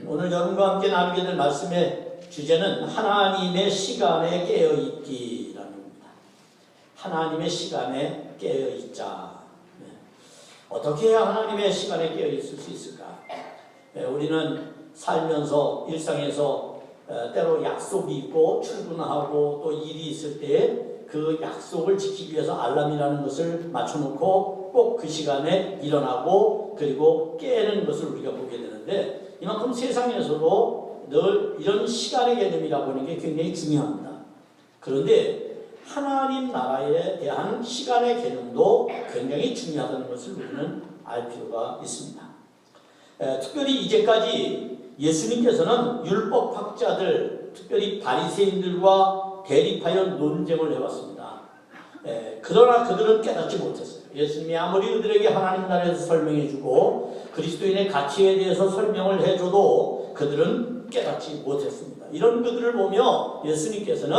오늘 여러분과 함께 나누게 될 말씀의 주제는 하나님의 시간에 깨어있기라는 겁니다. 하나님의 시간에 깨어있자. 어떻게 해야 하나님의 시간에 깨어있을 수 있을까? 우리는 살면서 일상에서 때로 약속이 있고 출근하고 또 일이 있을 때 그 약속을 지키기 위해서 알람이라는 것을 맞춰놓고 꼭 그 시간에 일어나고 그리고 깨는 것을 우리가 보게 되는데, 이만큼 세상에서도 늘 이런 시간의 개념이라고 하는 게 굉장히 중요합니다. 그런데 하나님 나라에 대한 시간의 개념도 굉장히 중요하다는 것을 우리는 알 필요가 있습니다. 특별히 이제까지 예수님께서는 율법학자들, 특별히 바리새인들과 대립하여 논쟁을 해왔습니다. 그러나 그들은 깨닫지 못했어요. 예수님이 아무리 그들에게 하나님 나라에서 설명해주고 그리스도인의 가치에 대해서 설명을 해줘도 그들은 깨닫지 못했습니다. 이런 그들을 보며 예수님께서는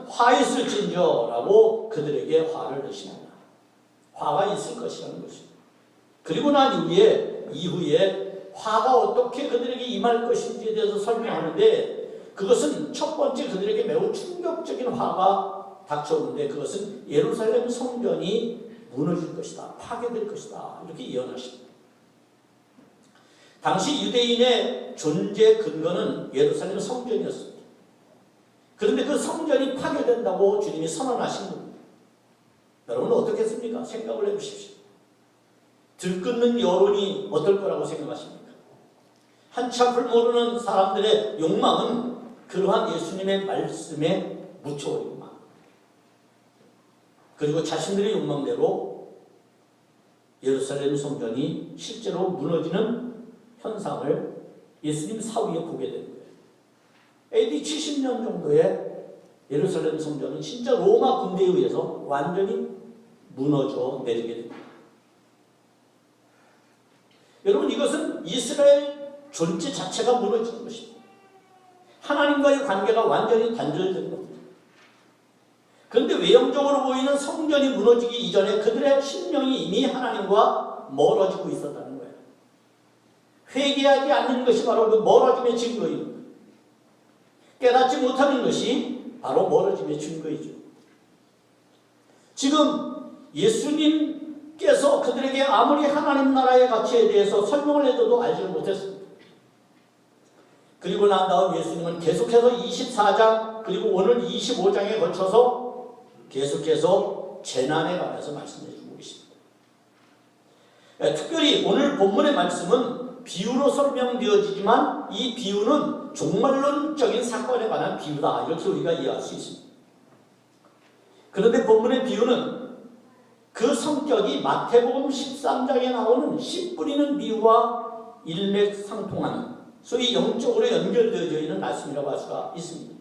화 있을진저라고 그들에게 화를 내십니다. 화가 있을 것이라는 것입니다. 그리고 난 이후에 화가 어떻게 그들에게 임할 것인지에 대해서 설명하는데, 그것은 첫 번째 그들에게 매우 충격적인 화가 닥쳐오는데, 그것은 예루살렘 성전이 무너질 것이다, 파괴될 것이다, 이렇게 예언하십니다. 당시 유대인의 존재 근거는 예루살렘 성전이었습니다. 그런데 그 성전이 파괴된다고 주님이 선언하신 겁니다. 여러분은 어떻겠습니까? 생각을 해보십시오. 들끓는 여론이 어떨 거라고 생각하십니까? 한참을 모르는 사람들의 욕망은 그러한 예수님의 말씀에 묻혀버립니다. 그리고 자신들의 욕망대로 예루살렘 성전이 실제로 무너지는 현상을 예수님 사후에 보게 된 거예요. AD 70년 정도에 예루살렘 성전은 진짜 로마 군대에 의해서 완전히 무너져 내리게 됩니다. 여러분, 이것은 이스라엘 존재 자체가 무너지는 것입니다. 하나님과의 관계가 완전히 단절된 겁니다. 그런데 외형적으로 보이는 성전이 무너지기 이전에 그들의 심령이 이미 하나님과 멀어지고 있었다는 거예요. 회개하지 않는 것이 바로 그 멀어짐의 증거입니다. 깨닫지 못하는 것이 바로 멀어짐의 증거이죠. 지금 예수님께서 그들에게 아무리 하나님 나라의 가치에 대해서 설명을 해줘도 알지 못했습니다. 그리고 난 다음 예수님은 계속해서 24장 그리고 오늘 25장에 거쳐서 계속해서 재난에 관해서 말씀해 주고 계십니다. 특별히 오늘 본문의 말씀은 비유로 설명되어지지만 이 비유는 종말론적인 사건에 관한 비유다, 이렇게 우리가 이해할 수 있습니다. 그런데 본문의 비유는 그 성격이 마태복음 13장에 나오는 씨 뿌리는 비유와 일맥상통하는, 소위 영적으로 연결되어져 있는 말씀이라고 할 수가 있습니다.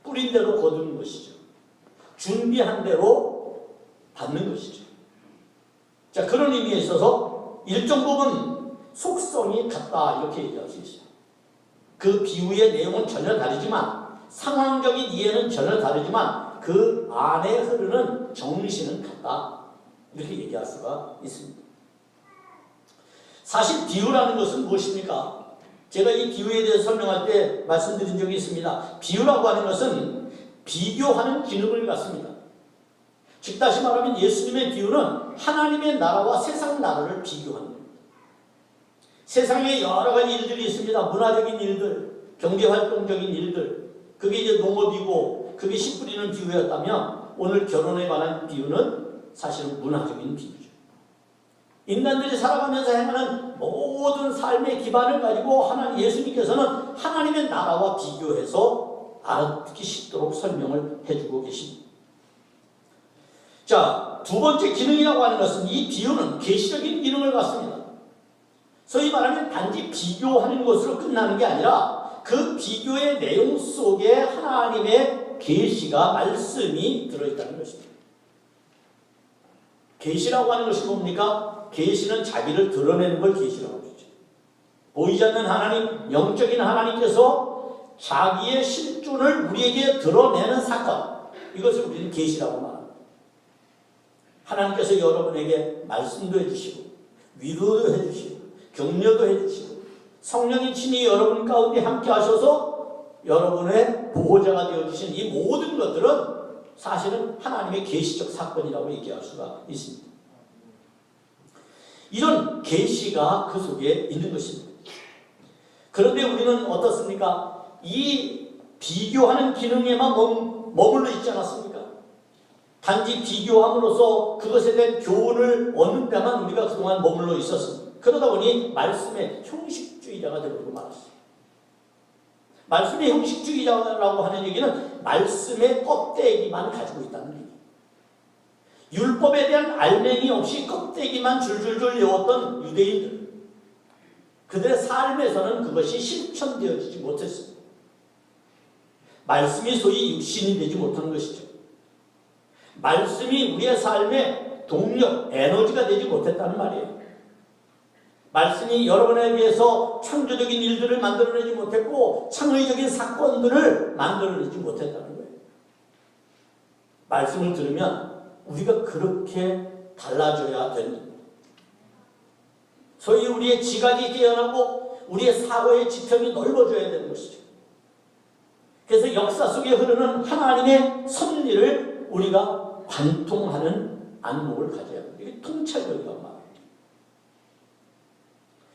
뿌린 대로 거두는 것이죠. 준비한 대로 받는 것이죠. 자, 그런 의미에 있어서 일정 부분 속성이 같다, 이렇게 얘기할 수 있어요. 그 비유의 내용은 전혀 다르지만, 상황적인 이해는 전혀 다르지만 그 안에 흐르는 정신은 같다, 이렇게 얘기할 수가 있습니다. 사실 비유라는 것은 무엇입니까? 제가 이 비유에 대해서 설명할 때 말씀드린 적이 있습니다. 비유라고 하는 것은 비교하는 기능을 갖습니다. 즉 다시 말하면 예수님의 비유는 하나님의 나라와 세상 나라를 비교하는 겁니다. 세상에 여러 가지 일들이 있습니다. 문화적인 일들, 경제활동적인 일들, 그게 이제 농업이고 그게 씨 뿌리는 비유였다면, 오늘 결혼에 관한 비유는 사실은 문화적인 비유죠. 인간들이 살아가면서 행하는 모든 삶의 기반을 가지고 예수님께서는 하나님의 나라와 비교해서 알아듣기 쉽도록 설명을 해주고 계십니다. 자, 두 번째 기능이라고 하는 것은 이 비유는 계시적인 기능을 갖습니다. 소위 말하면 단지 비교하는 것으로 끝나는 게 아니라 그 비교의 내용 속에 하나님의 계시가, 말씀이 들어있다는 것입니다. 계시라고 하는 것이 뭡니까? 계시는 자기를 드러내는 걸 계시라고 그러죠. 보이지 않는 하나님, 영적인 하나님께서 자기의 실존을 우리에게 드러내는 사건, 이것을 우리는 계시라고 말합니다. 하나님께서 여러분에게 말씀도 해주시고 위로도 해주시고 격려도 해주시고 성령이 친히 여러분 가운데 함께 하셔서 여러분의 보호자가 되어주신 이 모든 것들은 사실은 하나님의 계시적 사건이라고 얘기할 수가 있습니다. 이런 계시가 그 속에 있는 것입니다. 그런데 우리는 어떻습니까? 이 비교하는 기능에만 머물러 있지 않았습니까? 단지 비교함으로써 그것에 대한 교훈을 얻는 데만 우리가 그동안 머물러 있었습니다. 그러다 보니 말씀의 형식주의자가 되고 말았어요. 말씀의 형식주의자라고 하는 얘기는 말씀의 껍데기만 가지고 있다는 얘기예요. 율법에 대한 알맹이 없이 껍데기만 줄줄줄 외웠던 유대인들, 그들의 삶에서는 그것이 실천되어지지 못했습니다. 말씀이 소위 육신이 되지 못한 것이죠. 말씀이 우리의 삶의 동력, 에너지가 되지 못했다는 말이에요. 말씀이 여러분에 비해서 창조적인 일들을 만들어내지 못했고 창의적인 사건들을 만들어내지 못했다는 거예요. 말씀을 들으면 우리가 그렇게 달라져야 됩니다. 소위 우리의 지각이 깨어나고 우리의 사고의 지평이 넓어져야 되는 것이죠. 그래서 역사 속에 흐르는 하나님의 섭리를 우리가 관통하는 안목을 가져야 합니다. 이게 통찰력이라고 말합니다.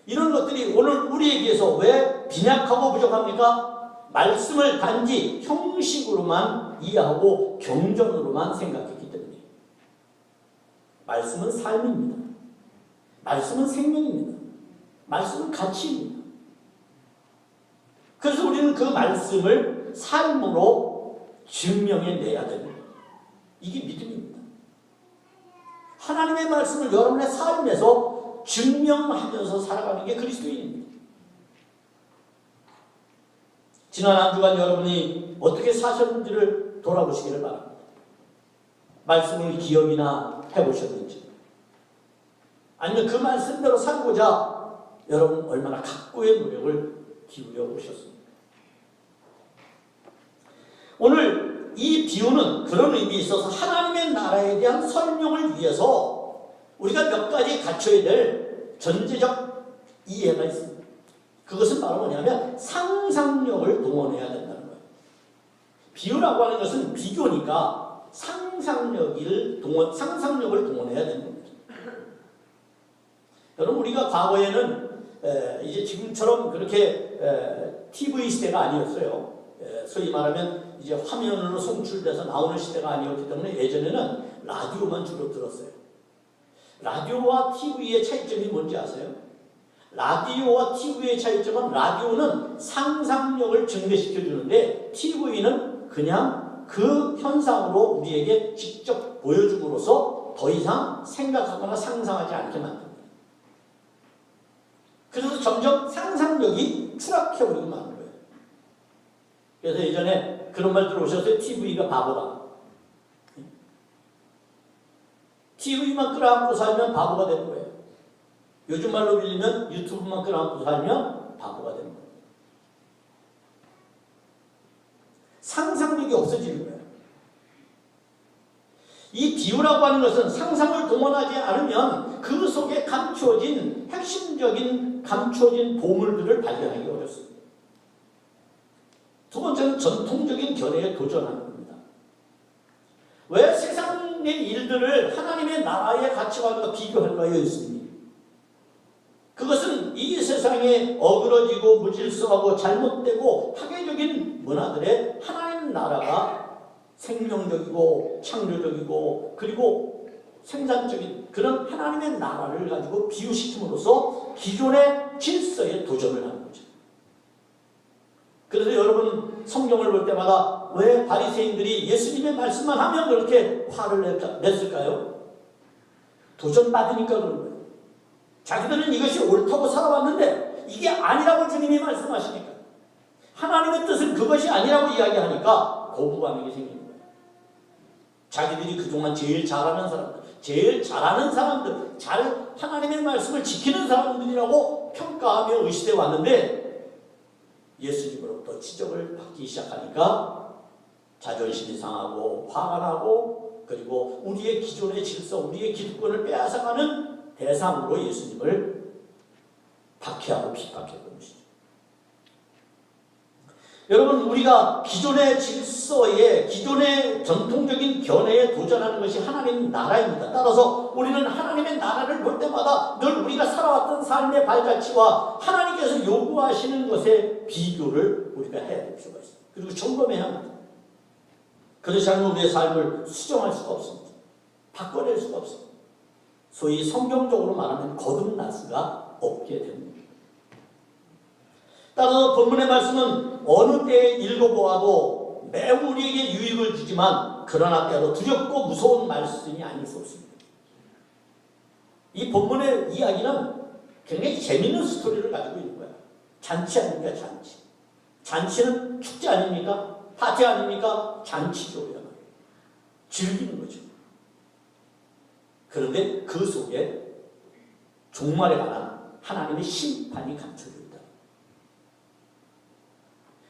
이런 것들이 오늘 우리에게서 왜 빈약하고 부족합니까? 말씀을 단지 형식으로만 이해하고 경전으로만 생각했기 때문이에요. 말씀은 삶입니다. 말씀은 생명입니다. 말씀은 가치입니다. 그래서 우리는 그 말씀을 삶으로 증명해내야 됩니다. 이게 믿음입니다. 하나님의 말씀을 여러분의 삶에서 증명하면서 살아가는 게 그리스도인입니다. 지난 한 주간 여러분이 어떻게 사셨는지를 돌아보시기를 바랍니다. 말씀을 기억이나 해보셨는지, 아니면 그 말씀대로 살고자 여러분 얼마나 각고의 노력을 기울여 보셨습니까? 오늘 이 비유는 그런 의미에 있어서 하나님의 나라에 대한 설명을 위해서 우리가 몇 가지 갖춰야 될 전제적 이해가 있습니다. 그것은 바로 뭐냐면 상상력을 동원해야 된다는 거예요. 비유라고 하는 것은 비교니까 상상력을 동원해야 되는 겁니다. 여러분, 우리가 과거에는 이제 지금처럼 그렇게 TV 시대가 아니었어요. 소위 말하면 이제 화면으로 송출돼서 나오는 시대가 아니었기 때문에 예전에는 라디오만 주로 들었어요. 라디오와 TV의 차이점이 뭔지 아세요? 라디오와 TV의 차이점은 라디오는 상상력을 증대시켜 주는데 TV는 그냥 그 현상으로 우리에게 직접 보여줌으로써 더 이상 생각하거나 상상하지 않게 만듭니다. 그래서 점점 상상력이 추락해버리고 마는 거예요. 그래서 예전에 그런 말 들어오셨어요? TV가 바보다. TV만 끌어안고 살면 바보가 되는 거예요. 요즘 말로 빌리면 유튜브만 끌어안고 살면 바보가 되는 거예요. 상상력이 없어지는 거예요. 이 비유라고 하는 것은 상상을 동원하지 않으면 그 속에 감추어진 핵심적인 감추어진 보물들을 발견하기 어렵습니다. 두 번째는 전통적인 견해에 도전하는 겁니다. 왜 세상의 일들을 하나님의 나라의 가치관과 비교할까요, 예수님이? 그것은 이 세상에 어그러지고 무질서하고 잘못되고 파괴적인 문화들의 하나님 나라가 생명적이고 창조적이고 그리고 생산적인 그런 하나님의 나라를 가지고 비유시킴으로써 기존의 질서에 도전을 하는 거죠. 그래서 여러분 성경을 볼 때마다 왜 바리새인들이 예수님의 말씀만 하면 그렇게 화를 냈을까요? 도전받으니까 그런 거예요. 자기들은 이것이 옳다고 살아왔는데 이게 아니라고 주님이 말씀하시니까, 하나님의 뜻은 그것이 아니라고 이야기하니까 거부감이 생기는 거예요. 자기들이 그동안 제일 잘하는 사람들, 제일 잘하는 사람들, 하나님의 말씀을 지키는 사람들이라고 평가하며 의시돼 왔는데 예수님으로부터 지적을 받기 시작하니까 자존심이 상하고 화가 나고, 그리고 우리의 기존의 질서, 우리의 기득권을 빼앗아가는 대상으로 예수님을 박해하고 핍박했던 것이죠. 여러분, 우리가 기존의 질서에, 기존의 전통적인 견해에 도전하는 것이 하나님 나라입니다. 따라서 우리는 하나님의 나라를 볼 때마다 늘 우리가 살아왔던 삶의 발자취와 하나님께서 요구하시는 것의 비교를 우리가 해야 될 필요가 있습니다. 그리고 점검해야 합니다. 그렇지 않으면 우리의 삶을 수정할 수가 없습니다. 바꿔낼 수가 없습니다. 소위 성경적으로 말하면 거듭날 수가 없게 됩니다. 따라서 본문의 말씀은 어느 때에 읽어보아도 매우 우리에게 유익을 주지만 그러나 때로 두렵고 무서운 말씀이 아닐 수 없습니다. 이 본문의 이야기는 굉장히 재미있는 스토리를 가지고 있는 거야. 잔치 아닙니까? 잔치. 잔치는 축제 아닙니까? 파티 아닙니까? 잔치죠. 즐기는 거죠. 그런데 그 속에 종말에 관한 하나님의 심판이 감춰져 있다.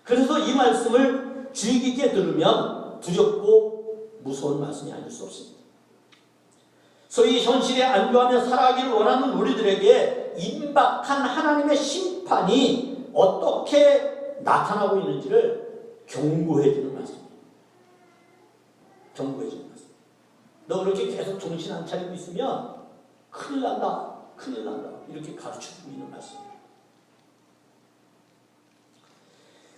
그래서 이 말씀을 주의 깊게 들으면 두렵고 무서운 말씀이 아닐 수 없습니다. 소위 현실에 안주하며 살아가기를 원하는 우리들에게 임박한 하나님의 심판이 어떻게 나타나고 있는지를 경고해주는 말씀입니다. 경고해주는 말씀. 너 그렇게 계속 정신 안 차리고 있으면 큰일 난다. 큰일 난다. 이렇게 가르쳐주고 있는 말씀입니다.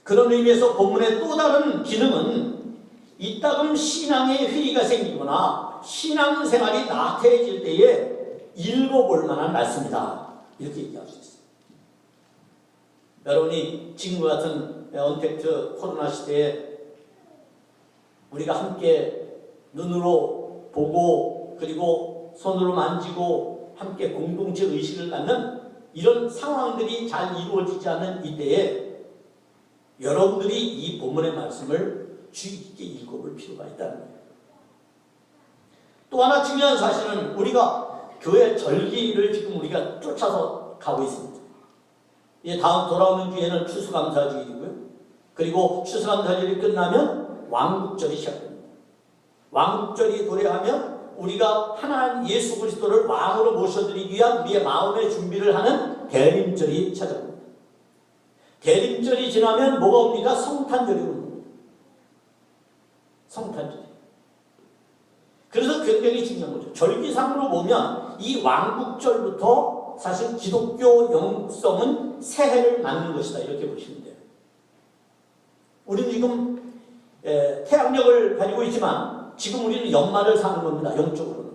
그런 의미에서 본문의 또 다른 기능은 이따금 신앙의 회의가 생기거나 신앙생활이 나태해질 때에 읽어볼 만한 말씀이다. 이렇게 얘기할 수 있어요. 여러분이 지금과 같은 언택트 코로나 시대에 우리가 함께 눈으로 보고 그리고 손으로 만지고 함께 공동체 의식을 갖는 이런 상황들이 잘 이루어지지 않는 이때에 여러분들이 이 본문의 말씀을 주의 깊게 읽어볼 필요가 있다는 거예요. 또 하나 중요한 사실은 우리가 교회 절기를 지금 우리가 쫓아서 가고 있습니다. 이제 다음 돌아오는 주에는 추수감사주일이고요. 그리고 추수감사주일이 끝나면 왕국절이 시작됩니다. 왕국절이 도래하면 우리가 하나님 예수 그리스도를 왕으로 모셔드리기 위한 우리의 마음의 준비를 하는 대림절이 찾아옵니다. 대림절이 지나면 뭐가 옵니까? 성탄절이 옵니다. 성탄절. 그래서 굉장히 중요한 거죠. 절기상으로 보면 이 왕국절부터 사실 기독교 영성은 새해를 맞는 것이다. 이렇게 보시면 돼요. 우리는 지금 태양력을 가지고 있지만 지금 우리는 연말을 사는 겁니다. 영적으로는.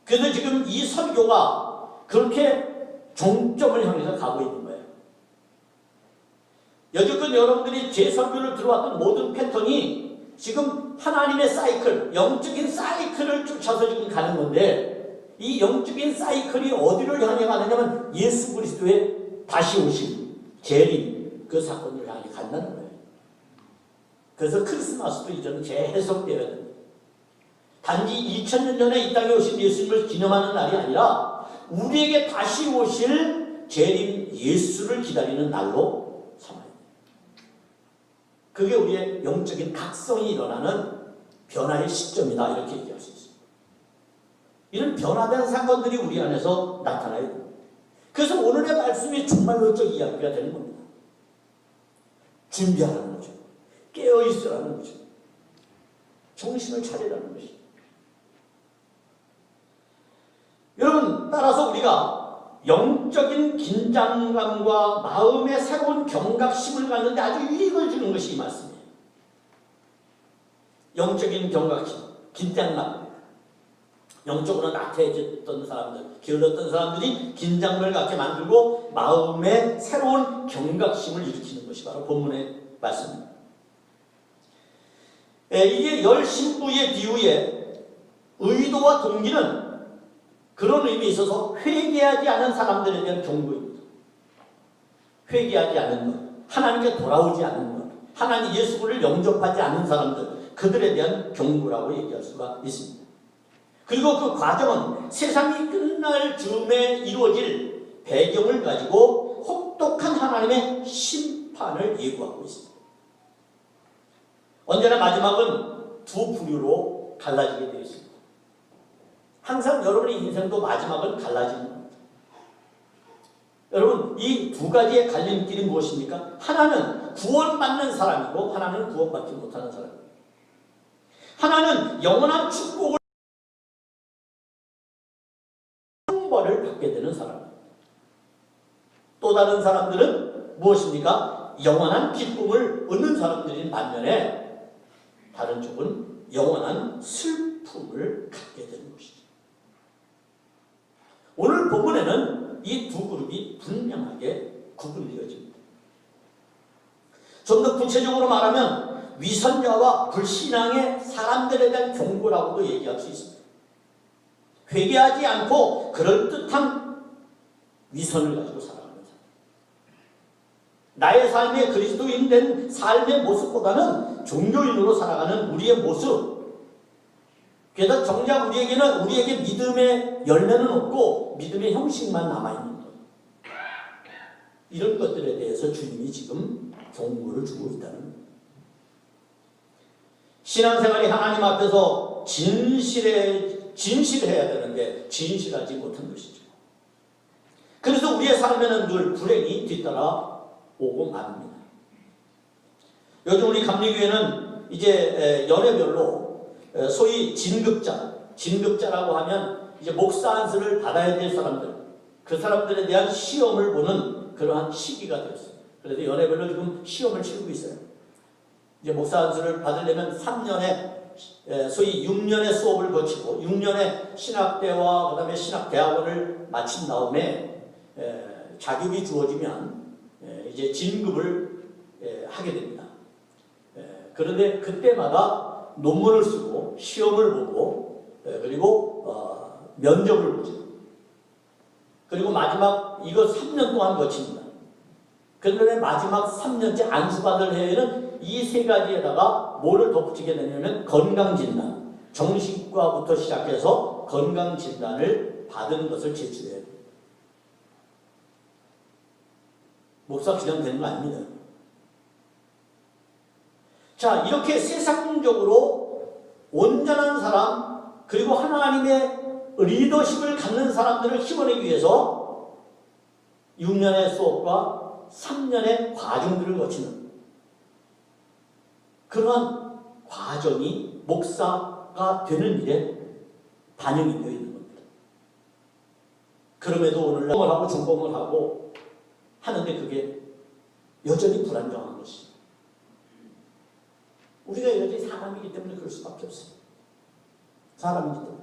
그래서 지금 이 설교가 그렇게 종점을 향해서 가고 있는 거예요. 여지껏 여러분들이 제 설교를 들어왔던 모든 패턴이 지금 하나님의 사이클, 영적인 사이클을 쫓아서 지금 가는 건데 이 영적인 사이클이 어디를 향해 가느냐면 예수 그리스도의 다시 오심, 재림 그 사건을 향해 간다는 거예요. 그래서 크리스마스도 이제는 재해석되어야 됩니다. 단지 2000년 전에 이 땅에 오신 예수님을 기념하는 날이 아니라 우리에게 다시 오실 재림 예수를 기다리는 날로 삼아야 돼요. 그게 우리의 영적인 각성이 일어나는 변화의 시점이다. 이렇게 얘기할 수 있습니다. 이런 변화된 사건들이 우리 안에서 나타나야 됩니다. 그래서 오늘의 말씀이 정말 영적 이야기가 되는 겁니다. 준비하라는 거죠. 깨어있으라는 거죠. 정신을 차리라는 것이죠. 여러분, 따라서 우리가 영적인 긴장감과 마음의 새로운 경각심을 갖는데 아주 유익을 주는 것이 이 말씀이에요. 영적인 경각심, 긴장감. 영적으로 나태해졌던 사람들, 게을렀던 사람들이 긴장감을 갖게 만들고 마음의 새로운 경각심을 일으키는 것이 바로 본문의 말씀입니다. 이게 열 신부의 비유의 의도와 동기는 그런 의미에 있어서 회개하지 않은 사람들에 대한 경고입니다. 회개하지 않는 것, 하나님께 돌아오지 않는 것, 하나님 예수를 영접하지 않는 사람들, 그들에 대한 경고라고 얘기할 수가 있습니다. 그리고 그 과정은 세상이 끝날 즈음에 이루어질 배경을 가지고 혹독한 하나님의 심판을 예고하고 있습니다. 언제나 마지막은 두 부류로 갈라지게 되어 있습니다. 항상 여러분의 인생도 마지막은 갈라지는 겁니다. 여러분, 이 두 가지의 갈림길이 무엇입니까? 하나는 구원받는 사람이고 하나는 구원받지 못하는 사람입니다. 하나는 영원한 축복을 형벌을 받게 되는 사람입니다. 또 다른 사람들은 무엇입니까? 영원한 기쁨을 얻는 사람들인 반면에 다른 쪽은 영원한 슬픔을 갖게 되는 것이죠. 오늘 본문에는 이 두 그룹이 분명하게 구분되어집니다. 좀 더 구체적으로 말하면 위선자와 불신앙의 사람들에 대한 경고라고도 얘기할 수 있습니다. 회개하지 않고 그럴듯한 위선을 가지고 살아가는 사람. 나의 삶의 그리스도인 된 삶의 모습보다는 종교인으로 살아가는 우리의 모습. 그래서 정작 우리에게 믿음의 열매는 없고 믿음의 형식만 남아있는 것. 이런 것들에 대해서 주님이 지금 경고를 주고 있다는 거예요. 신앙생활이 하나님 앞에서 진실해야 되는데 진실하지 못한 것이죠. 그래서 우리의 삶에는 늘 불행이 뒤따라 오고 맙니다. 요즘 우리 감리교회는 이제 연회별로 소위 진급자라고 하면 이제 목사 안수를 받아야 될 사람들, 그 사람들에 대한 시험을 보는 그러한 시기가 되었어요. 그래서 연회별로 지금 시험을 치르고 있어요. 이제 목사 안수를 받으려면 3년에 소위 6년의 수업을 거치고 6년의 신학대와 그 다음에 신학대학원을 마친 다음에 자격이 주어지면 이제 진급을 하게 됩니다. 그런데 그때마다 논문을 쓰고 시험을 보고 그리고 면접을 보죠. 그리고 마지막 이거 3년 동안 거칩니다. 그런데 마지막 3년째 안수받을 해에는 이 세 가지에다가 뭐를 덧붙이게 되냐면 건강진단, 정신과부터 시작해서 건강진단을 받은 것을 제출해야 돼요. 목사 그냥 되는 거 아닙니다. 자, 이렇게 세상적으로 온전한 사람, 그리고 하나님의 리더십을 갖는 사람들을 키워내기 위해서 6년의 수업과 3년의 과정들을 거치는 그러한 과정이 목사가 되는 일에 반영이 되어 있는 겁니다. 그럼에도 오늘날 공을 하고 전공을 하고 하는데 그게 여전히 불안정한 것입니다. 우리가 여전히 사람이기 때문에 그럴 수밖에 없어요. 사람이기 때문에.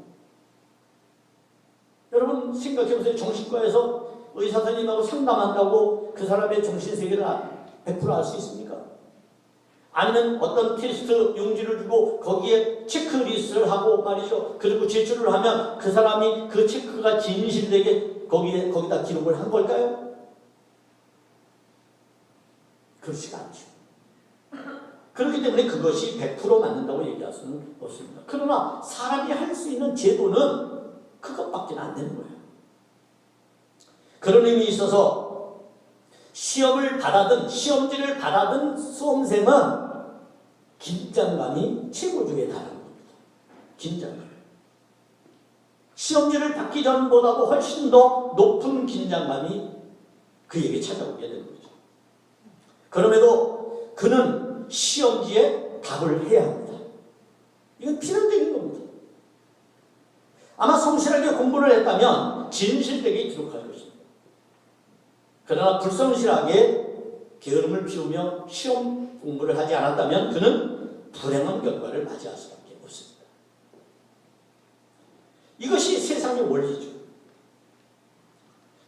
여러분 생각해보세요. 정신과에서 의사 선생님하고 상담한다고 그 사람의 정신세계를 100% 알 수 있습니까? 아니면 어떤 테스트 용지를 주고 거기에 체크리스트를 하고 말이죠. 그리고 제출을 하면 그 사람이 그 체크가 진실되게 거기다 기록을 한 걸까요? 그렇지가 않죠. 그렇기 때문에 그것이 100% 맞는다고 얘기할 수는 없습니다. 그러나 사람이 할 수 있는 제도는 그것밖에 안 되는 거예요. 그런 의미에 있어서 시험지를 받아든 수험생은 긴장감이 최고조에 달하는 겁니다. 긴장감. 시험지를 받기 전보다도 훨씬 더 높은 긴장감이 그에게 찾아오게 되는 거죠. 그럼에도 그는 시험지에 답을 해야 합니다. 이건 필연적인 겁니다. 아마 성실하게 공부를 했다면 진실되게 기록할 것입니다. 그러나 불성실하게 게으름을 피우며 시험 공부를 하지 않았다면 그는 불행한 결과를 맞이할 수밖에 없습니다. 이것이 세상의 원리죠.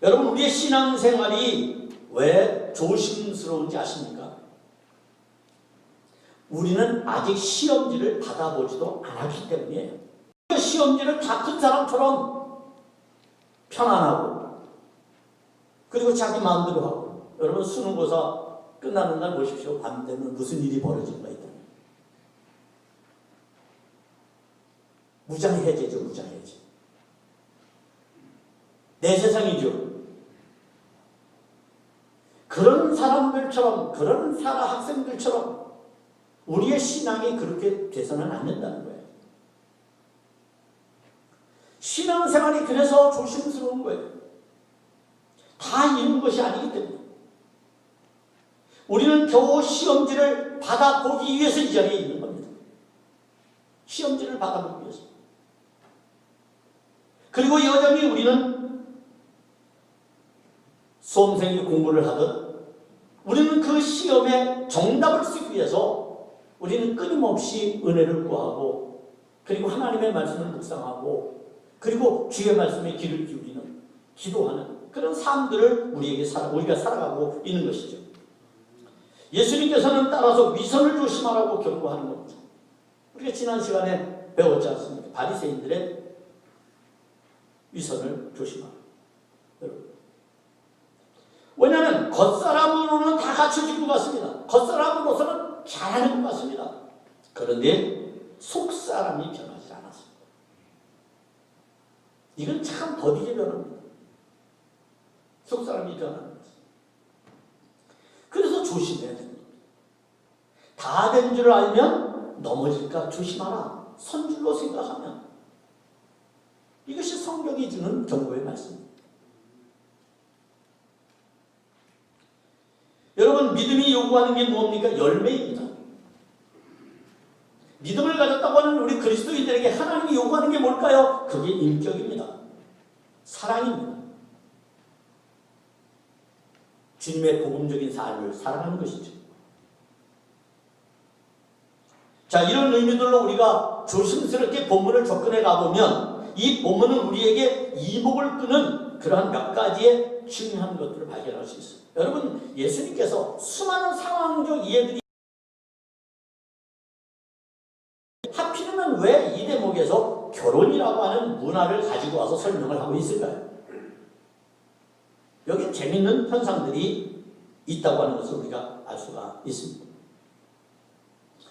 여러분 우리의 신앙생활이 왜 조심스러운지 아십니까? 우리는 아직 시험지를 받아보지도 않았기 때문이에요. 시험지를 다 푼 사람처럼 편안하고 그리고 자기 마음대로 하고 여러분 수능고사 끝나는 날 보십시오. 밤 되면 무슨 일이 벌어질 까 있다. 무장해제죠. 무장해제. 내 세상이죠. 그런 사람들처럼 그런 학생들처럼 우리의 신앙이 그렇게 돼서는 안 된다는 거예요. 신앙생활이 그래서 조심스러운 거예요. 다 이룬 것이 아니기 때문에 우리는 겨우 시험지를 받아보기 위해서 이 자리에 있는 겁니다. 시험지를 받아보기 위해서. 그리고 여전히 우리는 수험생이 공부를 하듯 우리는 그 시험에 정답을 쓰기 위해서 우리는 끊임없이 은혜를 구하고 그리고 하나님의 말씀을 묵상하고 그리고 주의 말씀에 귀를 기울이는 기도하는 그런 삶들을 우리가 살아가고 있는 것이죠. 예수님께서는 따라서 위선을 조심하라고 경고하는 겁니다. 우리가 지난 시간에 배웠지 않습니까? 바리새인들의 위선을 조심하라. 여러분. 왜냐하면 겉사람으로는 다 갖춰질 것 같습니다. 겉사람으로서는 잘하는 것 같습니다. 그런데 속사람이 변하지 않았습니다. 이건 참 더디게 변합니다. 속사람이 변하는 거죠. 그래서 조심해야 됩니다. 다 된 줄 알면 넘어질까 조심하라. 선줄로 생각하면. 이것이 성경이 주는 경고의 말씀입니다. 여러분, 믿음이 요구하는 게 뭡니까? 열매입니다. 믿음을 가졌다고 하는 우리 그리스도인들에게 하나님이 요구하는 게 뭘까요? 그게 인격입니다. 사랑입니다. 주님의 복음적인 삶을 살아가는 것이죠. 자, 이런 의미들로 우리가 조심스럽게 본문을 접근해 가보면 이 본문은 우리에게 이목을 끄는 그러한 몇 가지의 중요한 것들을 발견할 수 있어요. 여러분, 예수님께서 수많은 상황적 이해들이 하필이면 왜 이 대목에서 결혼이라고 하는 문화를 가지고 와서 설명을 하고 있을까요? 여기 재밌는 현상들이 있다고 하는 것을 우리가 알 수가 있습니다.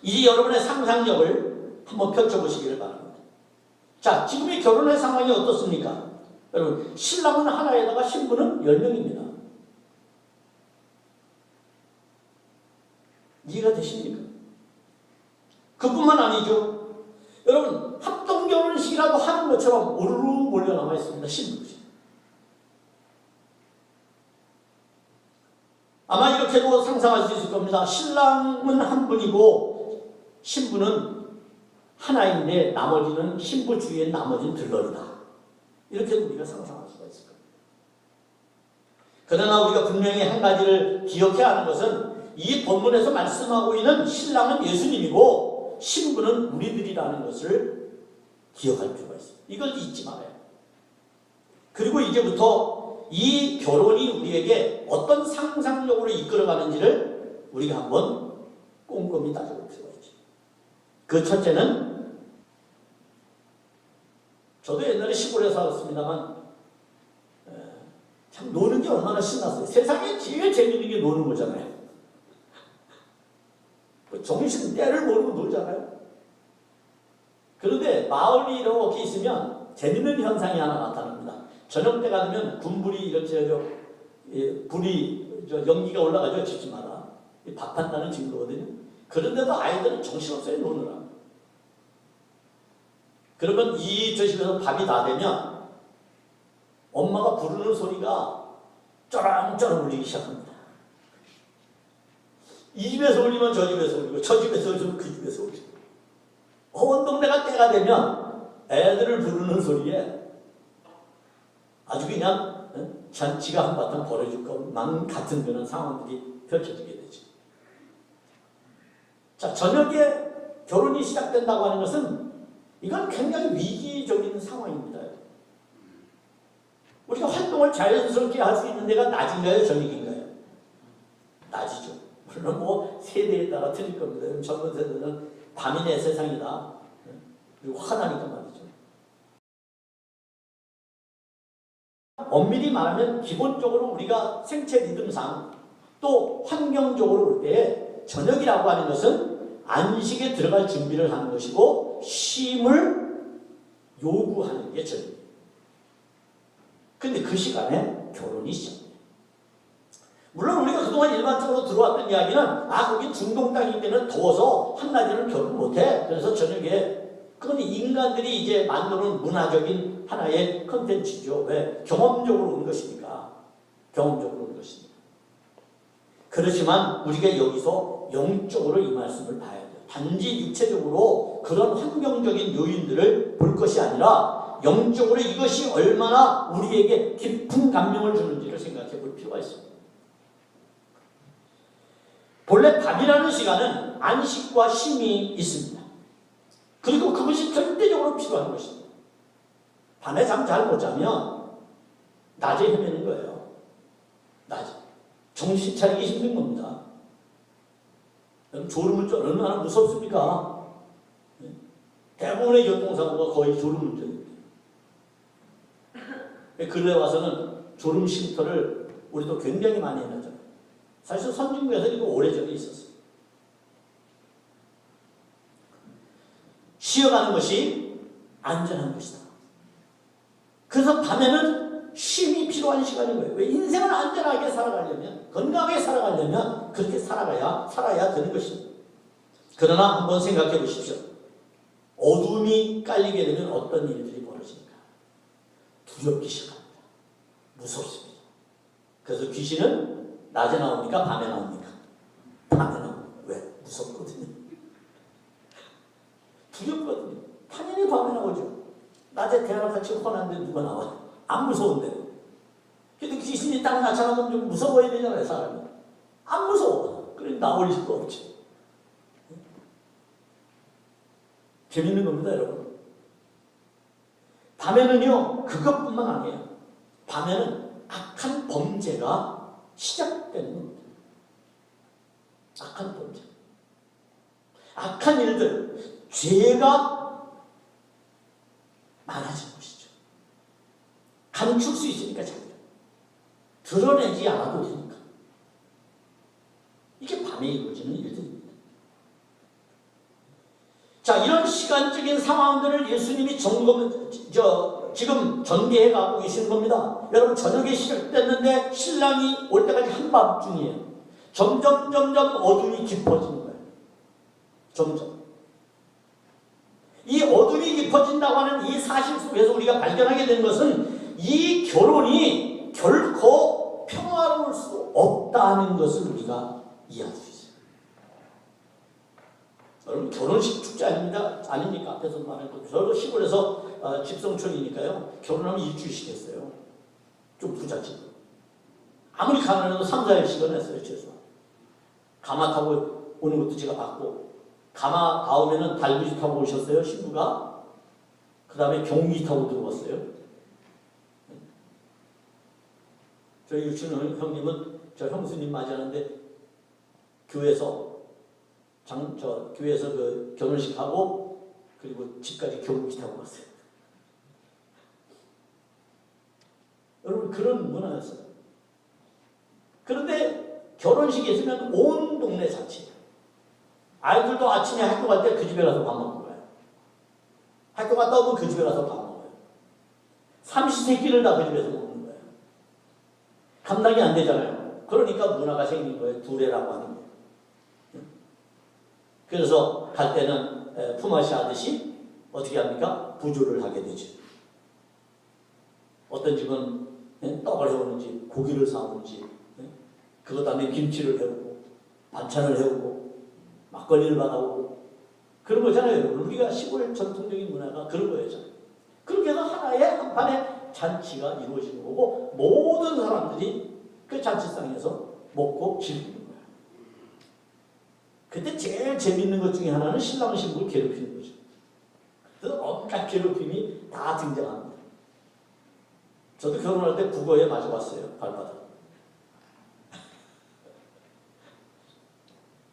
이제 여러분의 상상력을 한번 펼쳐보시기를 바랍니다. 자, 지금의 결혼의 상황이 어떻습니까? 여러분, 신랑은 하나에다가 신부는 10명입니다. 이해가 되십니까? 그뿐만 아니죠. 여러분, 합동결혼식이라고 하는 것처럼 우르르 몰려 남아 있습니다. 신부들이. 아마 이렇게도 상상할 수 있을 겁니다. 신랑은 한 분이고 신부는 하나인데 나머지는 신부 주위에 나머지는 들러리다. 이렇게 우리가 상상할 수가 있을 겁니다. 그러나 우리가 분명히 한 가지를 기억해야 하는 것은 이 본문에서 말씀하고 있는 신랑은 예수님이고 신부는 우리들이라는 것을 기억할 필요가 있습니다. 이걸 잊지 말아요. 그리고 이제부터 이 결혼이 우리에게 어떤 상상력으로 이끌어가는지를 우리가 한번 꼼꼼히 따져볼 필요가 있죠. 그 첫째는 저도 옛날에 시골에 살았습니다만 참 노는 게 얼마나 신났어요. 세상에 제일 재밌는 게 노는 거잖아요. 정신 때를 모르고 놀잖아요. 그런데 마을이 이렇게 있으면 재밌는 현상이 하나 나타납니다. 저녁 때가 되면 군불이 이렇게 불이 연기가 올라가죠. 집집마다 밥한다는 증거거든요. 그런데도 아이들은 정신없어요. 노느라. 그러면 저 집에서 밥이 다 되면 엄마가 부르는 소리가 쩌랑쩌랑 울리기 시작합니다. 이 집에서 울리면 저 집에서 울리고 저 집에서 울리면 그 집에서 울리고 온 동네가 때가 되면 애들을 부르는 소리에 아주 그냥 잔치가 한바탕 벌어질 것만 같은 그런 상황들이 펼쳐지게 되죠. 자, 저녁에 결혼이 시작된다고 하는 것은 이건 굉장히 위기적인 상황입니다. 우리가 활동을 자연스럽게 할 수 있는 데가 낮인가요? 저녁인가요? 낮이죠. 물론 뭐 세대에 따라 틀릴 겁니다. 젊은 세대는 밤이 내 세상이다. 그리고 화나니까 말이죠. 엄밀히 말하면 기본적으로 우리가 생체 리듬상 또 환경적으로 볼 때 저녁이라고 하는 것은 안식에 들어갈 준비를 하는 것이고 쉼을 요구하는 게 저녁이에요. 근데 그 시간에 결혼이 시작돼요. 물론 우리가 그동안 일반적으로 들어왔던 이야기는 거긴 중동 땅이기 때문에 더워서 한낮에는 결혼 못해. 그래서 저녁에 그건 인간들이 이제 만드는 문화적인 하나의 컨텐츠죠. 왜? 경험적으로 온 것이니까. 경험적으로 온 것입니다. 그렇지만 우리가 여기서 영적으로 이 말씀을 봐야 돼요. 단지 육체적으로 그런 환경적인 요인들을 볼 것이 아니라 영적으로 이것이 얼마나 우리에게 깊은 감명을 주는지를 생각해 볼 필요가 있습니다. 본래 밤이라는 시간은 안식과 쉼이 있습니다. 그리고 그것이 절대적으로 필요한 것입니다. 밤에 잠 잘 못 자면 낮에 헤매는 거예요. 낮에. 정신 차리기 힘든 겁니다. 졸음운전 얼마나 무섭습니까? 대부분의 교통사고가 거의 졸음운전입니다. 근래 와서는 졸음 쉼터를 우리도 굉장히 많이 해놨잖아요. 사실 선진국에서 이거 오래전에 있었어요. 쉬어가는 것이 안전한 것이다. 그래서 밤에는 쉼이 필요한 시간인 거예요. 왜? 인생을 안전하게 살아가려면, 건강하게 살아가려면 그렇게 살아야 되는 것입니다. 그러나 한번 생각해 보십시오. 어둠이 깔리게 되면 어떤 일들이 벌어집니까? 두렵기 시작합니다. 무섭습니다. 그래서 귀신은 낮에 나옵니까? 밤에 나옵니까? 밤에 나옵니다. 왜? 무섭거든요. 두렵거든요. 당연히 밤에 나오죠. 낮에 대낮같이 훤한데 누가 나와요? 안 무서운데. 근데 귀신이 딱 나타나면 좀 무서워야 되잖아요, 사람이. 안 무서워. 그래 나올 수가 없지. 재밌는 겁니다, 여러분. 밤에는요, 그것뿐만 아니에요. 밤에는 악한 범죄가 시작되는 겁니다. 악한 범죄. 악한 일들, 죄가 많아지는 것이죠. 감출 수 있으니까 자기가. 드러내지 않아도 되니까. 이게 밤에 이루어지는 일들입니다. 자, 이런 시간적인 상황들을 예수님이 지금 전개해 가고 계시는 겁니다. 여러분, 저녁에 시작됐는데 신랑이 올 때까지 한밤중이에요. 점점 어둠이 깊어지는 거예요. 점점. 이 어둠이 깊어진다고 하는 이 사실 속에서 우리가 발견하게 된 것은 이 결혼이 결코 평화로울 수 없다는 것을 우리가 이해할 수 있어요. 여러분, 결혼식 축제 아닙니까? 앞에서 말했고, 저도 시골에서 집성촌이니까요. 결혼하면 일주일씩 했어요. 좀 부잣집. 아무리 가난해도 3, 4일씩은 했어요, 최소한. 가마 타고 오는 것도 제가 봤고, 가마 다음에는 달구지 타고 오셨어요, 신부가. 그 다음에 경기 타고 들어왔어요. 저희 유치원 형님은 저 형수님 맞이하는데 교회에서 교회에서 그 결혼식 하고 그리고 집까지 경기 타고 왔어요. 여러분, 그런 문화였어요. 그런데 결혼식이 있으면 온 동네 잔치예요. 아이들도 아침에 학교 갈 때 그 집에 가서 밥 먹는 거예요. 학교 갔다 오면 그 집에 가서 밥 먹어요. 삼시세끼를 다 그 집에서 먹는 거예요. 감당이 안 되잖아요. 그러니까 문화가 생긴 거예요. 두레라고 하는 거예요. 그래서 갈 때는 품앗이 하듯이 어떻게 합니까? 부조를 하게 되죠. 어떤 집은 떡을 해오는지 고기를 사오는지 그것 다음에 김치를 해오고 반찬을 해오고 막걸리를 받아오고 그런 거잖아요. 우리가 시골 전통적인 문화가 그런 거예요. 그렇게 해서 하나의 한판의 잔치가 이루어지는 거고 모든 사람들이 그 잔치상에서 먹고 즐기는 거예요. 그때 제일 재밌는 것 중에 하나는 신랑 신부를 괴롭히는 거죠. 그래서 온갖 괴롭힘이 다 등장합니다. 저도 결혼할 때 국어에 맞아봤어요. 발바닥.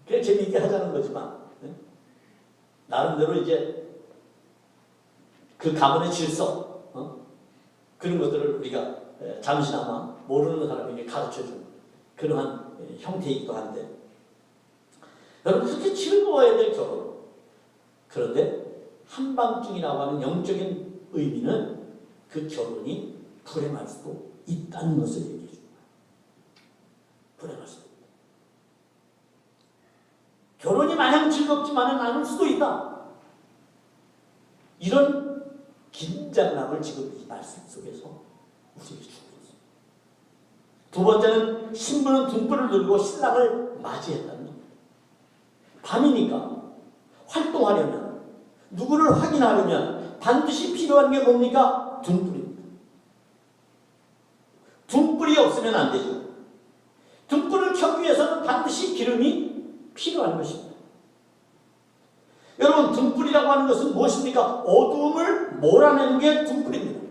그냥 재미있게 하자는 거지만 나름대로 이제 그 가문의 질서 그런 것들을 우리가 잠시나마 모르는 사람에게 가르쳐주는 그러한 형태이기도 한데 여러분, 그렇게 즐거워야 될 결혼. 그런데 한밤중이라고 하는 영적인 의미는 그 결혼이 불행할 수도 있다는 것을 얘기해 줍니다. 불행할 수도 있다. 결혼이 마냥 즐겁지만은 않을 수도 있다. 이런 긴장감을 지금 이 말씀 속에서 우리에게 주고 있습니다. 두 번째는 신부는 등불을 들고 신랑을 맞이했다는 겁니다. 밤이니까 활동하려면, 누구를 확인하려면 반드시 필요한 게 뭡니까? 등불입니다. 등불이 없으면 안 되죠. 등불을 켜기 위해서는 반드시 기름이 필요한 것입니다. 여러분, 등불이라고 하는 것은 무엇입니까? 어두움을 몰아내는 게 등불입니다.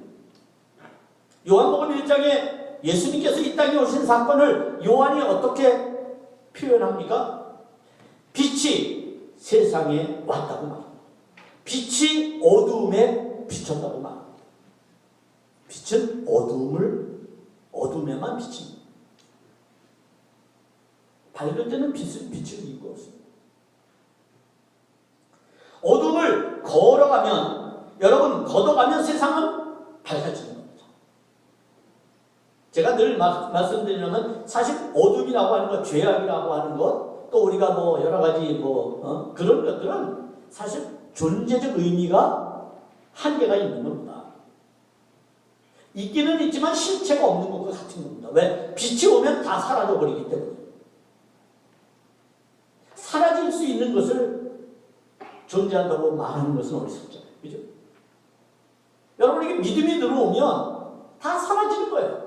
요한복음 1장에 예수님께서 이 땅에 오신 사건을 요한이 어떻게 표현합니까? 빛이 세상에 왔다고 말합니다. 빛이 어두움에 비쳤다고 말합니다. 빛은 어둠에만 비칩니다. 밝을 때는 빛을 비칠 이유가 없습니다. 어둠을 걸어가면, 여러분, 걷어가면 세상은 밝아지는 겁니다. 제가 늘 말씀드리려면 사실 어둠이라고 하는 것, 죄악이라고 하는 것, 또 우리가 뭐 여러 가지 그런 것들은 사실 존재적 의미가 한계가 있는 겁니다. 있기는 있지만 실체가 없는 것과 같은 겁니다. 왜? 빛이 오면 다 사라져버리기 때문에. 사라질 수 있는 것을 존재한다고 말하는 것은 어리석잖아요. 그죠? 여러분에게 믿음이 들어오면 다 사라지는 거예요.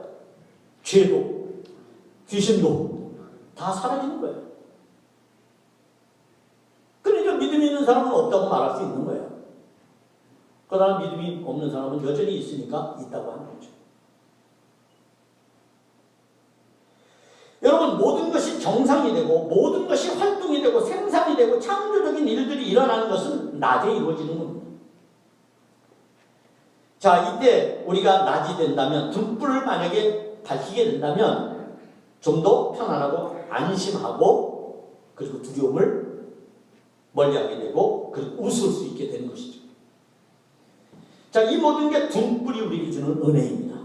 죄도, 귀신도 다 사라지는 거예요. 그러니까 믿음이 있는 사람은 없다고 말할 수 있는 거예요. 그러나 믿음이 없는 사람은 여전히 있으니까 있다고 하는 거죠. 여러분, 모든 것이 정상이 되고 모든 것이 활동이 되고 생산이 되고 창조적인 일들이 일어나는 것은 낮에 이루어지는 겁니다. 자, 이때 우리가 낮이 된다면, 등불을 만약에 밝히게 된다면 좀 더 편안하고 안심하고 그리고 두려움을 멀리하게 되고 그리고 웃을 수 있게 되는 것이죠. 자, 이 모든 게 등불이 우리에게 주는 은혜입니다.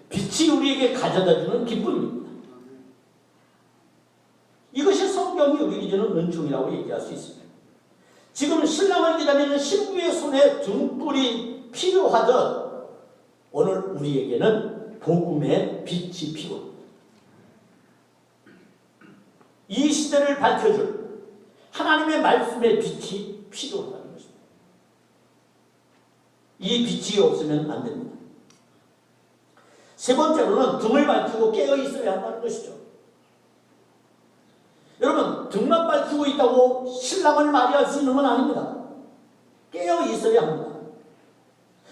빛이 우리에게 가져다주는 기쁨입니다. 이것이 성경이 우리에게 주는 은총이라고 얘기할 수 있습니다. 지금 신랑을 기다리는 신부의 손에 등불이 필요하듯 오늘 우리에게는 복음의 빛이 필요합니다. 이 시대를 밝혀줄 하나님의 말씀의 빛이 필요하다는 것입니다. 이 빛이 없으면 안 됩니다. 세 번째로는 등을 밝히고 깨어 있어야 한다는 것이죠. 여러분, 등만 밝히고 있다고 신랑을 맞이할 수 있는 건 아닙니다. 깨어 있어야 합니다.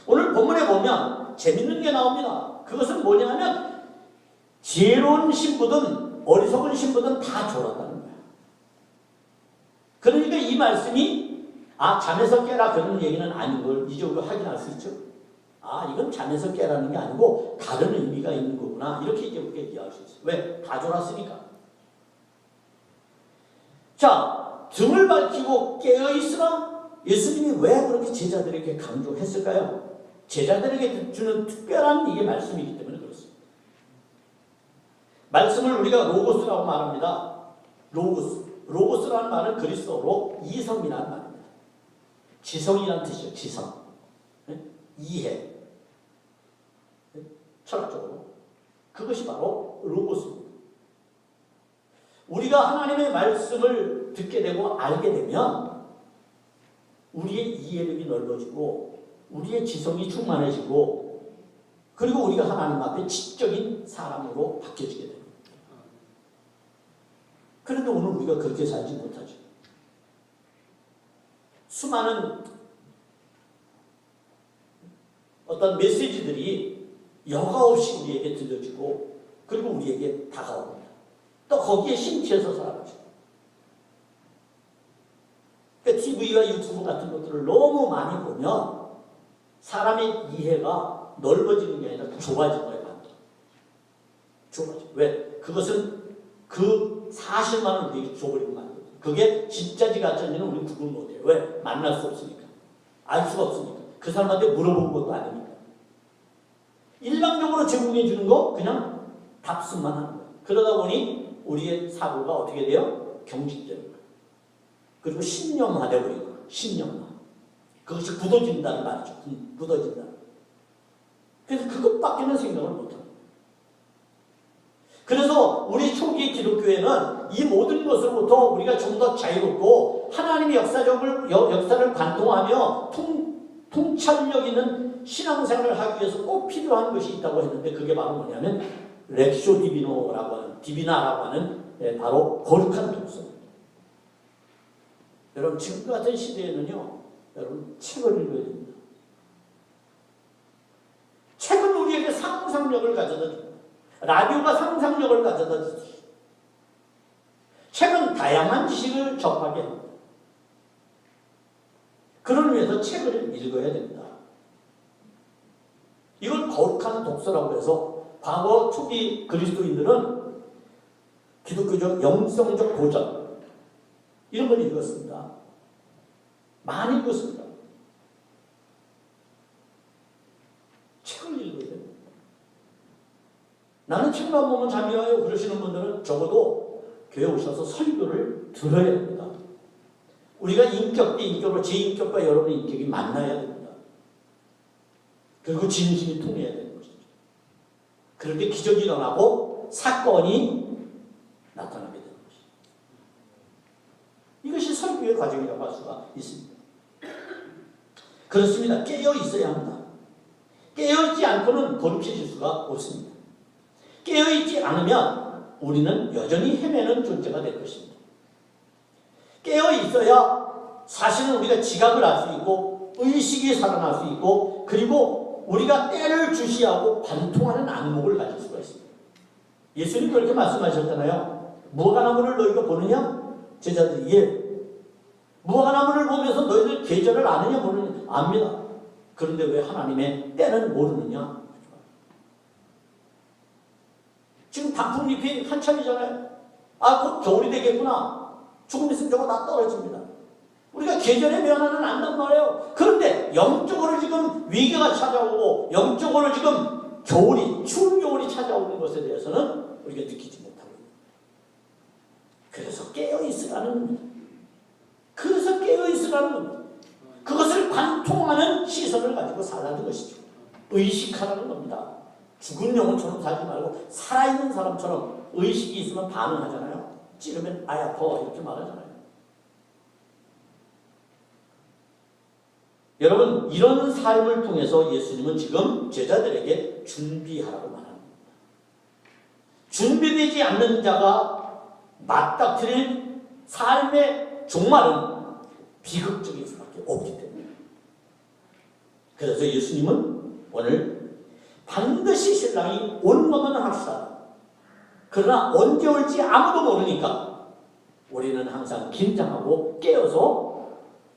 오늘 본문에 보면 재밌는 게 나옵니다. 그것은 뭐냐면 지혜로운 신부든 어리석은 신부든 다 졸았다는 거예요. 그러니까 이 말씀이 잠에서 깨라 그런 얘기는 아닌 걸 이제 우리가 확인할 수 있죠. 이건 잠에서 깨라는 게 아니고 다른 의미가 있는 거구나. 이렇게 이제 우리가 이해할 수 있어요. 왜? 다 졸았으니까. 자, 등을 밝히고 깨어있으라. 예수님이 왜 그렇게 제자들에게 강조했을까요? 제자들에게 주는 특별한 이게 말씀이기 때문에 그렇습니다. 말씀을 우리가 로고스라고 말합니다. 로고스라는 말은 그리스어로 이성이라는 말입니다. 지성이라는 뜻이에요. 지성. 이해. 철학적으로. 그것이 바로 로고스입니다. 우리가 하나님의 말씀을 듣게 되고 알게 되면 우리의 이해력이 넓어지고 우리의 지성이 충만해지고 그리고 우리가 하나님 앞에 지적인 사람으로 바뀌어지게 됩니다. 그런데 오늘 우리가 그렇게 살지 못하죠. 수많은 어떤 메시지들이 여과 없이 우리에게 들려지고 그리고 우리에게 다가옵니다. 또 거기에 심취해서 살아가죠. 그러니까 TV와 유튜브 같은 것들을 너무 많이 보면 사람의 이해가 넓어지는 게 아니라 좁아지는 거예요. 좁아져. 왜? 그것은 그 사실만을 우리에게 줘버리고 만든 거예요. 그게 진짜지 가짜인지는 우리 구분 못해요. 왜? 만날 수 없으니까. 알 수가 없으니까. 그 사람한테 물어본 것도 아니니까. 일방적으로 제공해 주는 거 그냥 답습만 하는 거예요. 그러다 보니 우리의 사고가 어떻게 돼요? 경직되는 거예요. 그리고 신념화되고 있는 거예요. 신념화. 그것이 굳어진다는 말이죠. 굳어진다. 그래서 그것밖에는 생각을 못합니다. 그래서 우리 초기 기독교회는 이 모든 것으로부터 우리가 좀 더 자유롭고 하나님의 역사를 관통하며 통찰력 있는 신앙생활을 하기 위해서 꼭 필요한 것이 있다고 했는데, 그게 바로 뭐냐면 렉쇼 디비노라고 하는, 디비나라고 하는 바로 거룩한 독서입니다. 여러분, 지금 같은 시대에는요, 여러분 책을 읽어야 됩니다. 책은 우리에게 상상력을 가져다 줍니다. 라디오가 상상력을 가져다 줍니다. 책은 다양한 지식을 접하게 합니다. 그런 의미에서 책을 읽어야 됩니다. 이걸 거룩한 독서라고 해서 과거 초기 그리스도인들은 기독교적 영성적 도전 이런 걸 읽었습니다. 많이 읽었습니다. 책을 읽어야 됩니다. 나는 책만 보면 잠이 와요 그러시는 분들은 적어도 교회 오셔서 설교를 들어야 됩니다. 우리가 인격 대 인격으로 제 인격과 여러분의 인격이 만나야 됩니다. 그리고 진심이 통해야 되는 것이죠. 그런데 기적이 일어나고 사건이 나타나게 되는 것이죠. 이것이 설교의 과정이라고 할 수가 있습니다. 그렇습니다. 깨어 있어야 합니다. 깨어 있지 않고는 거룩해질 수가 없습니다. 깨어 있지 않으면 우리는 여전히 헤매는 존재가 될 것입니다. 깨어 있어야 사실은 우리가 지각을 할 수 있고 의식이 살아날 수 있고, 그리고 우리가 때를 주시하고 관통하는 안목을 가질 수가 있습니다. 예수님 그렇게 말씀하셨잖아요. 무화과나무를 너희가 보느냐? 제자들이 예. 무화과나무를 보면서 너희들 계절을 아느냐 모르느냐? 압니다. 그런데 왜 하나님의 때는 모르느냐? 지금 단풍잎이 한참이잖아요. 곧 겨울이 되겠구나. 조금 있으면 저거 다 떨어집니다. 우리가 계절의 변화는 안단 말이에요. 그런데 영적으로 지금 위기가 찾아오고 영적으로 지금 추운 겨울이 찾아오는 것에 대해서는 우리가 느끼지 못하고 있습니다. 그래서 깨어있으라는 겁니다. 그래서 깨어있으라는 겁니다. 그것을 관통하는 시선을 가지고 살라는 것이죠. 의식하라는 겁니다. 죽은 영혼처럼 살지 말고 살아있는 사람처럼 의식이 있으면 반응하잖아요. 찌르면 아이 아파 이렇게 말하잖아요. 여러분, 이런 삶을 통해서 예수님은 지금 제자들에게 준비하라고 말합니다. 준비되지 않는 자가 맞닥뜨릴 삶의 종말은 비극적일 수밖에 없기 때문에. 그래서 예수님은 오늘 반드시 신랑이 온 것만 합시다. 그러나 언제 올지 아무도 모르니까 우리는 항상 긴장하고 깨어서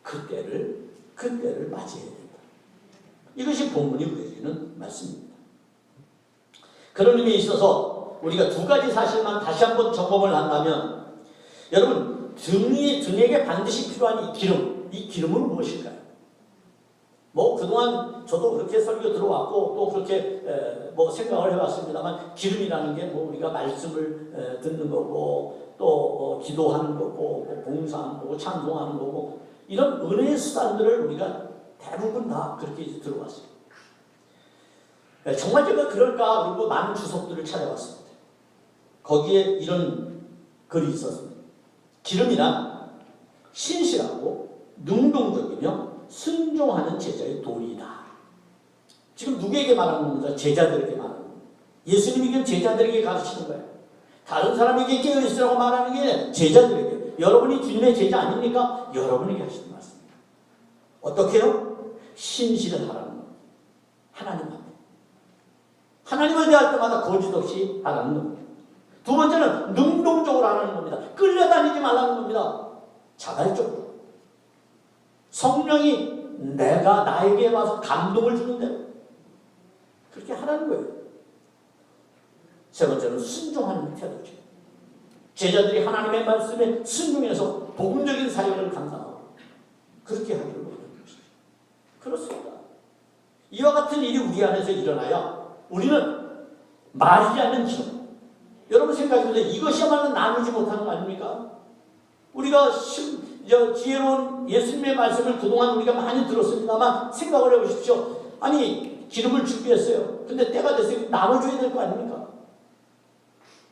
그때를 맞이해야 된다. 이것이 본문이 우리에게는 말씀입니다. 그런 의미에 있어서 우리가 두 가지 사실만 다시 한번 점검을 한다면, 여러분, 등에게 반드시 필요한 이 기름은 무엇일까요? 그동안 저도 그렇게 설교 들어왔고 또 그렇게 생각을 해봤습니다만, 기름이라는 게 우리가 말씀을 듣는 거고 또 기도하는 거고 봉사하는 거고 찬송하는 거고, 이런 은혜의 수단들을 우리가 대부분 다 그렇게 들어왔어요. 정말 제가 그럴까 그리고 많은 주석들을 찾아봤습니다. 거기에 이런 글이 있었습니다. 기름이란 신실하고 능동적이며 순종하는 제자의 도리이다. 지금 누구에게 말하는 겁니까? 제자들에게 말하는 겁니다. 예수님이 그 제자들에게 가르치는 거예요. 다른 사람에게 깨어있으라고 말하는 게 제자들에게. 여러분이 주님의 제자 아닙니까? 여러분에게 하시는 말씀입니다. 어떻게 해요? 신실을 하라는 겁니다. 하나님 앞에. 하나님을 대할 때마다 거짓 없이 하라는 겁니다. 두 번째는 능동적으로 하라는 겁니다. 끌려다니지 말라는 겁니다. 자발적으로. 성령이 나에게 와서 감동을 주는 대로 그렇게 하라는 거예요. 세 번째는 순종하는 태도죠. 제자들이 하나님의 말씀에 순종해서 복음적인 사역을 감당하고 그렇게 하기를 원하는 것이죠. 그렇습니다. 이와 같은 일이 우리 안에서 일어나야 우리는 말이지 않는 기름. 여러분 생각해보세요. 이것이야말로 나누지 못하는 거 아닙니까? 우리가 지혜로운 예수님의 말씀을 그동안 우리가 많이 들었습니다만 생각을 해보십시오. 아니 기름을 준비했어요. 근데 때가 됐어요. 나눠줘야 될 거 아닙니까?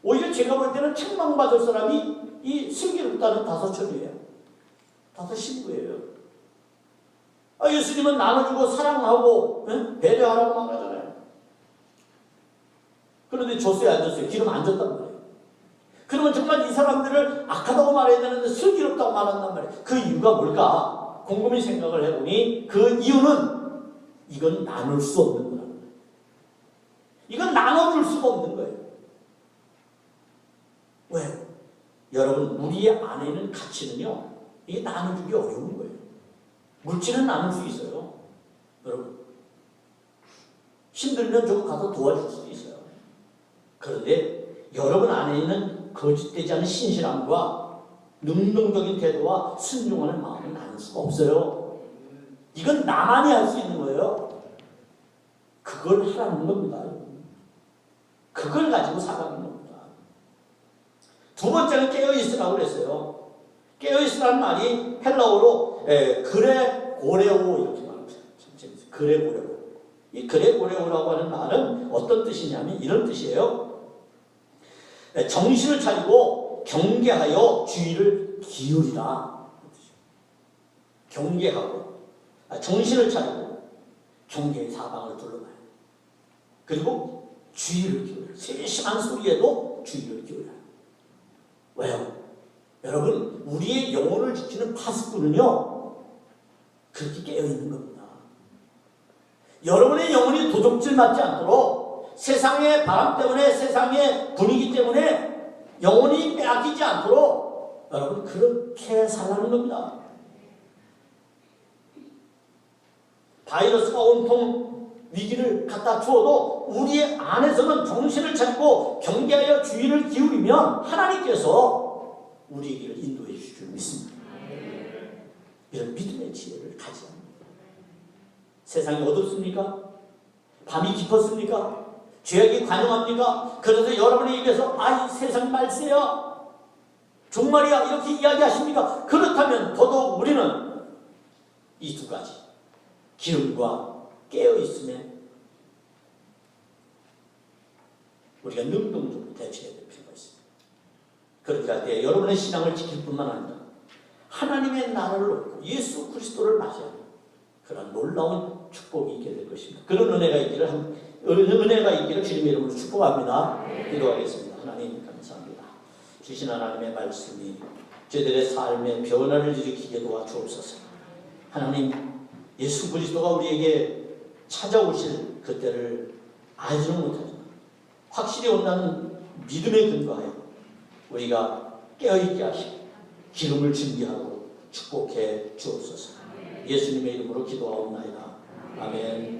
오히려 제가 볼 때는 책망받을 사람이 이 슬기롭다는 다섯철이에요. 다섯 신부예요. 예수님은 나눠주고 사랑하고 배려하라고 말하잖아요. 그런데 줬어요, 안 줬어요? 기름 안 줬단 말이에요. 그러면 정말 이 사람들을 악하다고 말해야 되는데 슬기롭다고 말한단 말이에요. 그 이유가 뭘까? 곰곰이 생각을 해보니 그 이유는 이건 나눌 수 없는 거라는 거예요. 이건 나눠줄 수가 없는 거예요. 왜? 여러분, 우리의 안에 있는 가치는요, 이게 나눠주기 어려운 거예요. 물질은 나눌 수 있어요. 여러분, 힘들면 좀 가서 도와줄 수도 있어요. 그런데 여러분 안에 있는 거짓되지 않은 신실함과 능동적인 태도와 순종하는 마음을 나눌 수가 없어요. 이건 나만이 할 수 있는 거예요. 그걸 하라는 겁니다. 그걸 가지고 살아가는 겁니다. 두 번째는 깨어있으라고 그랬어요. 깨어있으라는 말이 헬라어로 그레 고레오 이렇게 말합니다. 그레 고레오. 이 그레 고레오라고 하는 말은 어떤 뜻이냐면 이런 뜻이에요. 정신을 차리고 경계하여 주의를 기울이라. 경계하고 정신을 차리고 경계의 사방을 둘러봐요. 그리고 주의를 기울여요. 세심한 소리에도 주의를 기울여요. 왜요? 여러분, 우리의 영혼을 지키는 파수꾼은요, 그렇게 깨어있는 겁니다. 여러분의 영혼이 도적질 맞지 않도록 세상의 바람 때문에, 세상의 분위기 때문에 영혼이 빼앗기지 않도록 여러분 그렇게 살라는 겁니다. 바이러스가 온통 위기를 갖다 주어도 우리의 안에서는 정신을 차리고 경계하여 주의를 기울이면 하나님께서 우리에게 인도해 주실 줄 믿습니다. 이런 믿음의 지혜를 가져야 합니다. 세상이 어둡습니까? 밤이 깊었습니까? 죄악이 관영합니까? 그래서 여러분의 입에서 이 세상 말세야, 종말이야 이렇게 이야기하십니까? 그렇다면 더더욱 우리는 이 두 가지, 기름과 깨어있음에 우리가 능동적으로 대처해야 될 필요가 있습니다. 그렇게 할 때 여러분의 신앙을 지킬 뿐만 아니라 하나님의 나라를 얻고 예수 그리스도를 맞이하는 그런 놀라운 축복이 있게 될 것입니다. 그런 은혜가 있기를 주님의 이름으로 축복합니다. 기도하겠습니다. 하나님 감사합니다. 주신 하나님의 말씀이 저희들의 삶에 변화를 일으키게 도와주옵소서. 하나님, 예수 그리스도가 우리에게 찾아오실 그때를 알지는 못하지만 확실히 온다는 믿음에 근거하여 우리가 깨어있게 하시고 기름을 준비하고 축복해 주옵소서. 예수님의 이름으로 기도하옵나이다. 아멘.